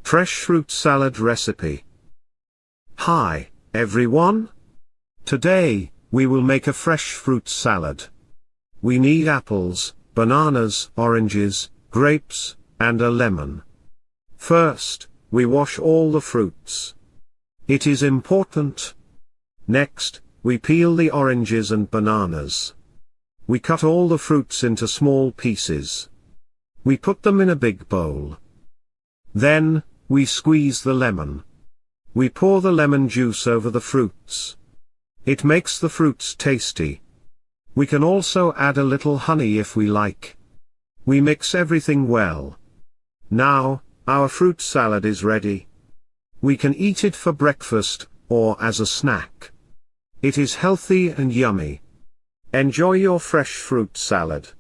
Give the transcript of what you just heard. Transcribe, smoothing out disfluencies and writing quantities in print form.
Fresh fruit salad recipe. Hi, everyone. Today, we will make a fresh fruit salad. We need apples, bananas, oranges, grapes, and a lemon. First, we wash all the fruits. It is important. Next, we peel the oranges and bananas. We cut all the fruits into small pieces. We put them in a big bowl. Then, we squeeze the lemon. We pour the lemon juice over the fruits. It makes the fruits tasty. We can also add a little honey if we like. We mix everything well. Now, our fruit salad is ready. We can eat it for breakfast, or as a snack. It is healthy and yummy. Enjoy your fresh fruit salad.